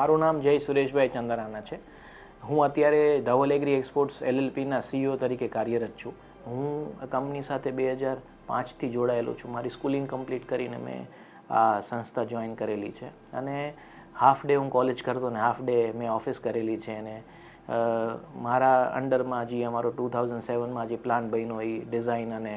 મારું નામ જય સુરેશભાઈ ચંદરાના છે. હું અત્યારે ધવલ એગ્રી એક્સપોર્ટ્સ LLPના CEO તરીકે કાર્યરત છું. હું આ કંપની સાથે 2005થી જોડાયેલો છું. મારી સ્કૂલિંગ કમ્પ્લીટ કરીને મેં આ સંસ્થા જોઈન કરેલી છે અને હાફ ડે હું કોલેજ કરતો ને હાફ ડે મેં ઓફિસ કરેલી છે. અને મારા અંડરમાં જે અમારો 2007માં જે પ્લાન બન્યો એ ડિઝાઇન અને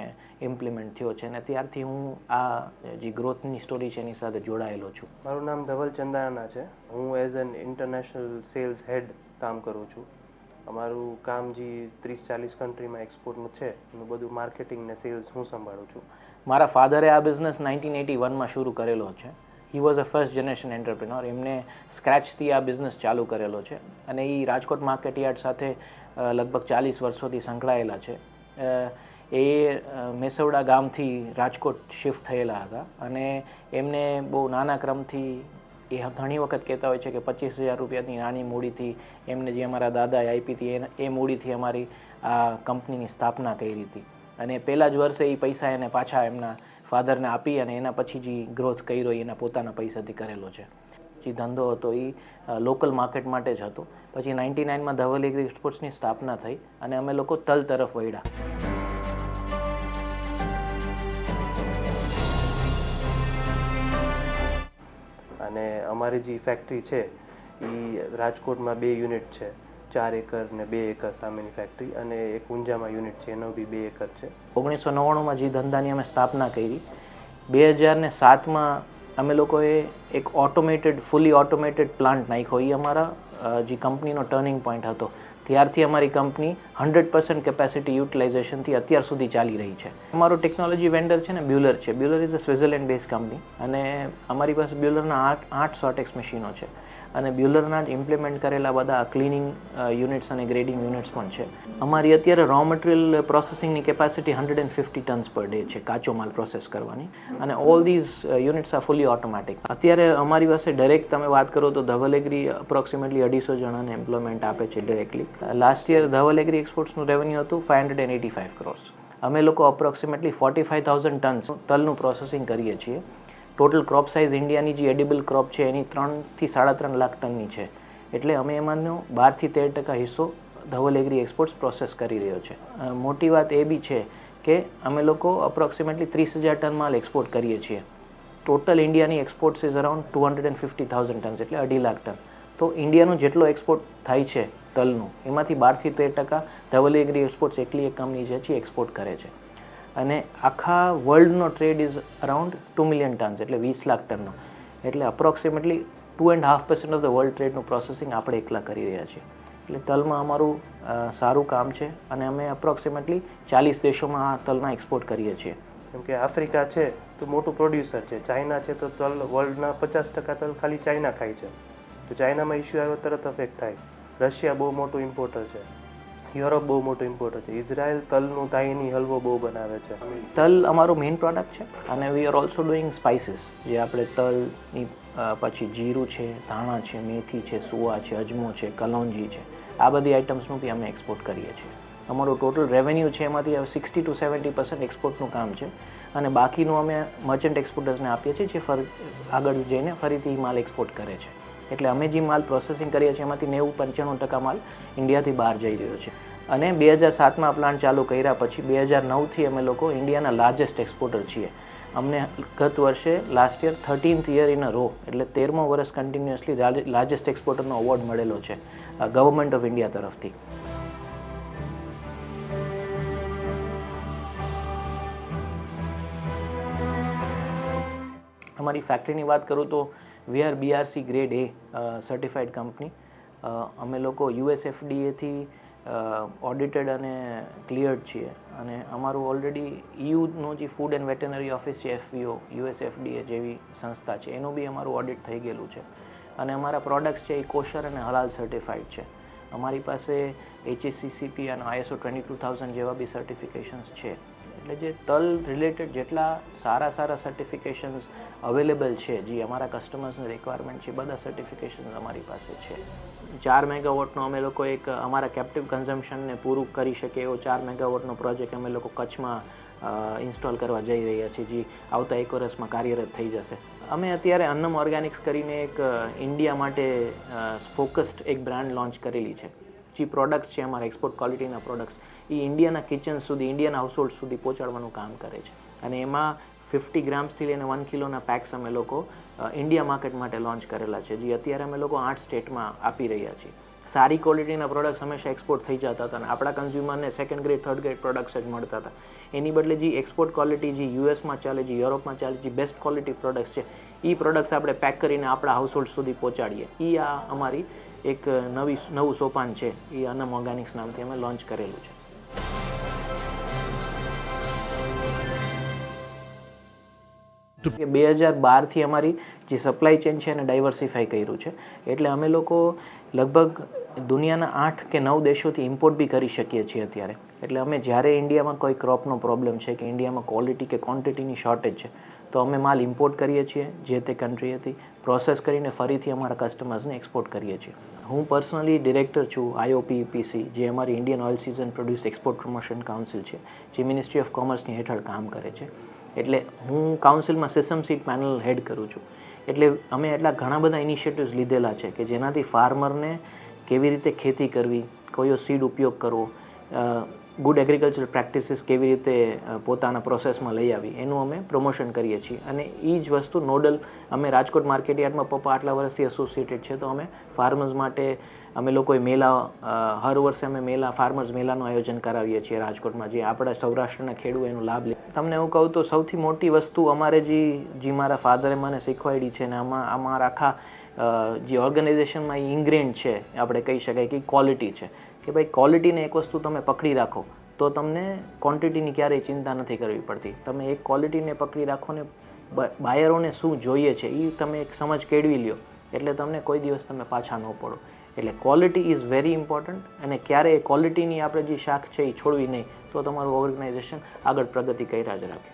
ઇમ્પ્લિમેન્ટ થયો છે અને ત્યારથી હું આ જે ગ્રોથની સ્ટોરી છે એની સાથે જોડાયેલો છું. મારું નામ ધવલ ચંદાના છે. હું એઝ એન ઇન્ટરનેશનલ સેલ્સ હેડ કામ કરું છું. અમારું કામ જે 30-40 કન્ટ્રીમાં એક્સપોર્ટનું છે એનું બધું માર્કેટિંગ ને સેલ્સ હું સંભાળું છું. મારા ફાધરે આ બિઝનેસ 1981માં શરૂ કરેલો છે. He was a first generation entrepreneur. એમને સ્ક્રેચથી આ બિઝનેસ ચાલુ કરેલો છે અને એ રાજકોટ માર્કેટયાર્ડ સાથે લગભગ 40 વર્ષોથી સંકળાયેલા છે. એ મેસવડા ગામથી રાજકોટ શિફ્ટ થયેલા હતા અને એમને બહુ નાના ક્રમથી એ ઘણી વખત કહેતા હોય છે કે 25,000 રૂપિયાની નાની મૂડીથી એમને જે અમારા દાદાએ આપી હતી એ મૂડીથી અમારી આ કંપનીની સ્થાપના કરી હતી અને પહેલા જ વર્ષે એ પૈસા એને પાછા એમના ફાધરને આપી અને એના પછી જે ગ્રોથ કર્યો એના પોતાના પૈસાથી કરેલો છે. જે ધંધો હતો એ લોકલ માર્કેટ માટે જ હતો. પછી 99માં ધવલ એગ્રી એક્સપોર્ટ્સની સ્થાપના થઈ અને અમે લોકો તલ તરફ વળ્યા. અને અમારી જે ફેક્ટરી છે એ રાજકોટમાં 2 યુનિટ છે. 4 એકર ને 2 એકર સામેની ફેક્ટરી અને એક ઊંઝામાં યુનિટ છે એનો બી 2 એકર છે. 1999માં જે ધંધાની અમે સ્થાપના કરી. 2007માં અમે લોકોએ એક ફૂલી ઓટોમેટેડ પ્લાન્ટ નાખ્યો. એ અમારા જે કંપનીનો ટર્નિંગ પોઈન્ટ હતો. ત્યારથી અમારી કંપની 100% કેપેસિટી યુટિલાઇઝેશનથી અત્યાર સુધી ચાલી રહી છે. અમારો ટેકનોલોજી વેન્ડર છે ને બ્યુલર છે. Buhler is a Switzerland base company અને અમારી પાસે બ્યુલરના 8 સોટેક્સ મશીનો છે અને બ્યુલરના જ ઇમ્પ્લિમેન્ટ કરેલા બધા ક્લિનિંગ યુનિટ્સ અને ગ્રેડિંગ યુનિટ્સ પણ છે. અમારી અત્યારે રો મટીરિયલ પ્રોસેસિંગની કેપેસિટી 150 ટન્સ પર ડે છે કાચો માલ પ્રોસેસ કરવાની અને all these units are fully automatic. અત્યારે અમારી પાસે ડાયરેક્ટ તમે વાત કરો તો ધવલ એગ્રી અપ્રોક્સિમેટલી 250 જણાને એમ્પ્લોયમેન્ટ આપે છે directly. Last year Dhaval agri એક્સપોર્ટ્સનું રેવન્યુ હતું 585 crores. અમે લોકો અપ્રોક્સિમેટલી 45,000 ટન્સ તલનું પ્રોસેસિંગ કરીએ છીએ. ટોટલ ક્રોપ સાઇઝ ઇન્ડિયાની જે એડિબલ ક્રોપ છે એની 3 થી 3.5 લાખ ટનની છે. એટલે અમે એમાંનો 12 થી 13% હિસ્સો ધવલ એગ્રી એક્સપોર્ટ્સ પ્રોસેસ કરી રહ્યો છે. મોટી વાત એ બી છે કે અમે લોકો અપ્રોક્સિમેટલી 30,000 ટન માલ એક્સપોર્ટ કરીએ છીએ. ટોટલ ઇન્ડિયાની એક્સપોર્ટ્સ ઇઝ અરાઉન્ડ 250,000 ટન્સ એટલે 2.5 લાખ ટન. તો ઇન્ડિયાનો જેટલો એક્સપોર્ટ થાય છે તલનું એમાંથી 12 થી 13% ધવલ એગ્રી એક્સપોર્ટ્સ એકલી એક કંપની છે જે એક્સપોર્ટ કરે છે. અને આખા વર્લ્ડનો trade is around 2 million tons એટલે 20 લાખ ટનનો. એટલે અપ્રોક્સિમેટલી 2.5% ઓફ ધ વર્લ્ડ ટ્રેડનું પ્રોસેસિંગ આપણે એકલા કરી રહ્યા છીએ. એટલે તલમાં અમારું સારું કામ છે અને અમે અપ્રોક્સિમેટલી 40 દેશોમાં આ તલના એક્સપોર્ટ કરીએ છીએ. કેમ કે આફ્રિકા છે તો મોટું પ્રોડ્યુસર છે. ચાઇના છે તો તલ વર્લ્ડના 50% તલ ખાલી ચાઇના ખાય છે. તો ચાઇનામાં ઇસ્યુ આવ્યો તરત અફેક્ટ થાય. રશિયા બહુ મોટું ઇમ્પોર્ટર છે. યુરોપ બહુ મોટું ઇમ્પોર્ટર છે. ઇઝરાયલ તલનું તાહીની હલવો બહુ બનાવે છે. તલ અમારું મેઇન પ્રોડક્ટ છે અને we are also doing spices. જે આપણે તલની પછી જીરું છે, ધાણા છે, મેથી છે, સુવા છે, અજમો છે, કલોંજી છે, આ બધી આઇટમ્સનું બી અમે એક્સપોર્ટ કરીએ છીએ. અમારું ટોટલ રેવન્યુ છે એમાંથી 60 to 70% એક્સપોર્ટનું કામ છે અને બાકીનું અમે મર્ચન્ટ એક્સપોર્ટર્સને આપીએ છીએ જે આગળ જઈને ફરીથી માલ એક્સપોર્ટ કરે છે. એટલે અમે જે માલ પ્રોસેસિંગ કરીએ છીએ એમાંથી 90-95% માલ ઇન્ડિયાથી બહાર જઈ રહ્યો છે. અને 2007માં પ્લાન્ટ ચાલુ કર્યા પછી 2009થી અમે લોકો ઇન્ડિયાના લાર્જેસ્ટ એક્સપોર્ટર છીએ. અમને ગત વર્ષે last year 13th year in a row એટલે 13મો વર્ષ કન્ટિન્યુઅસલી લાર્જેસ્ટ એક્સપોર્ટરનો અવોર્ડ મળેલો છે ગવર્મેન્ટ ઓફ ઇન્ડિયા તરફથી. અમારી ફેક્ટરીની વાત કરું તો we are BRC grade A certified company. અમે લોકો USFDAથી ઓડિટેડ અને ક્લિયર્ડ છીએ અને અમારું ઓલરેડી EUનો જે ફૂડ એન્ડ વેટરનરી ઓફિસ છે FVO USFDA જેવી સંસ્થા છે એનું બી અમારું ઓડિટ થઈ ગયેલું છે અને અમારા પ્રોડક્ટ્સ છે એ કોશર અને હલાલ સર્ટિફાઈડ છે. અમારી પાસે HACCP અને ISO 22000 જેવા બી સર્ટિફિકેશન્સ છે. એટલે જે તલ રિલેટેડ જેટલા સારા સર્ટિફિકેશન્સ અવેલેબલ છે જે અમારા કસ્ટમર્સની રિક્વાયરમેન્ટ છે બધા સર્ટિફિકેશન્સ અમારી પાસે છે. 4 મેગાવોટનો અમે લોકો એક અમારા કેપ્ટિવ કન્ઝમ્પશનને પૂરું કરી શકે એવો 4 મેગાવોટનો પ્રોજેક્ટ અમે લોકો કચ્છમાં ઇન્સ્ટોલ કરવા જઈ રહ્યા છીએ જે આવતા 1 વર્ષમાં કાર્યરત થઈ જશે અમે અત્યારે અન્નમ ઓર્ગેનિક્સ કરીને એક ઇન્ડિયા માટે ફોકસ્ડ એક બ્રાન્ડ લોન્ચ કરેલી છે. જે પ્રોડક્ટ્સ છે અમારા એક્સપોર્ટ ક્વોલિટીના પ્રોડક્ટ્સ એ ઇન્ડિયાના કિચન સુધી, ઇન્ડિયાના હાઉસહોલ્ડ સુધી પહોંચાડવાનું કામ કરે છે. અને એમાં 50 ગ્રામ્સથી લઈને 1 કિલોના પેક્સ અમે લોકો ઇન્ડિયા માર્કેટ માટે લોન્ચ કરેલા છે, જે અત્યારે અમે લોકો 8 સ્ટેટમાં આપી રહ્યા છીએ. સારી ક્વોલિટીના પ્રોડક્ટ્સ હંમેશા એક્સપોર્ટ થઈ જતા હતા અને આપણા કન્ઝ્યુમરને second grade, third grade products જ મળતા હતા. એની બદલે જે એક્સપોર્ટ ક્વોલિટી જે યુએસમાં ચાલે, જે યુરોપમાં ચાલે, જે બેસ્ટ ક્વોલિટી પ્રોડક્ટ્સ છે એ પ્રોડક્ટ્સ આપણે પેક કરીને આપણા હાઉસહોલ્ડ સુધી પહોંચાડીએ. એ આ અમારી એક નવું સોપાન છે, એ અન્નમ ઓર્ગેનિક્સ નામથી અમે લોન્ચ કરેલું છે. 2012થી અમારી જે સપ્લાય ચેન છે એને ડાયવર્સિફાઈ કર્યું છે. એટલે અમે લોકો લગભગ દુનિયાના 8 કે 9 દેશોથી ઇમ્પોર્ટ બી કરી શકીએ છીએ અત્યારે. એટલે અમે જ્યારે ઇન્ડિયામાં કોઈ ક્રોપનો પ્રોબ્લેમ છે કે ઇન્ડિયામાં ક્વોલિટી કે ક્વોન્ટિટીની શોર્ટેજ છે તો અમે માલ ઇમ્પોર્ટ કરીએ છીએ જે તે કન્ટ્રીએથી, પ્રોસેસ કરીને ફરીથી અમારા કસ્ટમર્સને એક્સપોર્ટ કરીએ છીએ. હું પર્સનલી ડિરેક્ટર છું IOPEPC, જે અમારી Indian oil season produce export promotion council છે, જે મિનિસ્ટ્રી ઓફ કોમર્સની હેઠળ કામ કરે છે. એટલે હું કાઉન્સિલમાં સેસમ સીડ પેનલ હેડ કરું છું. એટલે અમે એટલા ઘણા બધા ઇનિશિયેટિવ્સ લીધેલા છે કે જેનાથી ફાર્મરને કેવી રીતે ખેતી કરવી, કયો સીડ ઉપયોગ કરવો, ગુડ એગ્રીકલ્ચર પ્રેક્ટિસીસ કેવી રીતે પોતાના પ્રોસેસમાં લઈ આવી, એનું અમે પ્રમોશન કરીએ છીએ. અને એ જ વસ્તુ નોડલ અમે રાજકોટ માર્કેટ યાર્ડમાં પપ્પા આટલા વર્ષથી એસોસિએટેડ છે, તો અમે ફાર્મર્સ માટે અમે લોકોએ મેળા, હર વર્ષે અમે મેળા, ફાર્મર્સ મેળાનું આયોજન કરાવીએ છીએ રાજકોટમાં, જે આપણા સૌરાષ્ટ્રના ખેડૂતો એનો લાભ લે. તમને એવું કહું તો સૌથી મોટી વસ્તુ અમારે જે મારા ફાધરે મને શીખવાડી છે ને અમારા આખા જે ઓર્ગેનાઇઝેશનમાં ઇન્ગ્રેન્ડ છે, આપણે કહી શકાય કે ક્વોલિટી છે, કે ભાઈ ક્વોલિટીને એક વસ્તુ તમે પકડી રાખો તો તમને ક્વોન્ટિટીની ક્યારેય ચિંતા નથી કરવી પડતી. તમે એક ક્વોલિટીને પકડી રાખો ને બાયરોને શું જોઈએ છે એ તમે એક સમજ કેળવી લ્યો એટલે તમને કોઈ દિવસ તમે પાછા ન પડો. એટલે ક્વોલિટી ઇઝ વેરી ઇમ્પોર્ટન્ટ અને ક્યારેય ક્વોલિટીની આપણે જે શાખ છે એ છોડવી નહીં તો તમારું ઓર્ગેનાઇઝેશન આગળ પ્રગતિ કર્યા જ રાખે.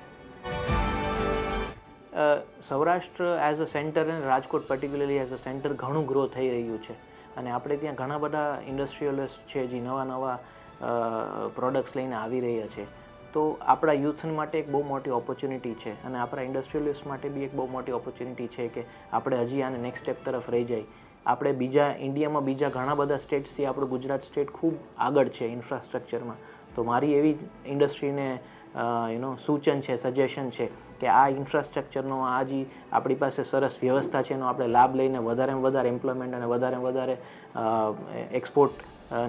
સૌરાષ્ટ્ર એઝ અ સેન્ટર અને Rajkot particularly as a centre ઘણું ગ્રો થઈ રહ્યું છે અને આપણે ત્યાં ઘણા બધા ઇન્ડસ્ટ્રીયલિસ્ટ છે જે નવા પ્રોડક્ટ્સ લઈને આવી રહ્યા છે. તો આપણા યુથ માટે એક બહુ મોટી ઓપોર્ચ્યુનિટી છે અને આપણા ઇન્ડસ્ટ્રીયલિસ્ટ માટે બી એક બહુ મોટી ઓપોર્ચ્યુનિટી છે કે આપણે હજી આને નેક્સ્ટ સ્ટેપ તરફ રહી જાય. આપણે ઇન્ડિયામાં બીજા ઘણા બધા સ્ટેટ્સથી આપણું ગુજરાત સ્ટેટ ખૂબ આગળ છે ઇન્ફ્રાસ્ટ્રક્ચરમાં. તો મારી એવી ઇન્ડસ્ટ્રીને સૂચન છે, સજેશન છે કે આ ઇન્ફ્રાસ્ટ્રક્ચરનો આ જે આપણી પાસે સરસ વ્યવસ્થા છે એનો આપણે લાભ લઈને વધારેમાં વધારે એમ્પ્લોયમેન્ટ અને વધારેમાં વધારે એક્સપોર્ટ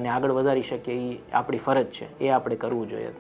ને આગળ વધારી શકીએ એ આપણી ફરજ છે, એ આપણે કરવું જોઈએ.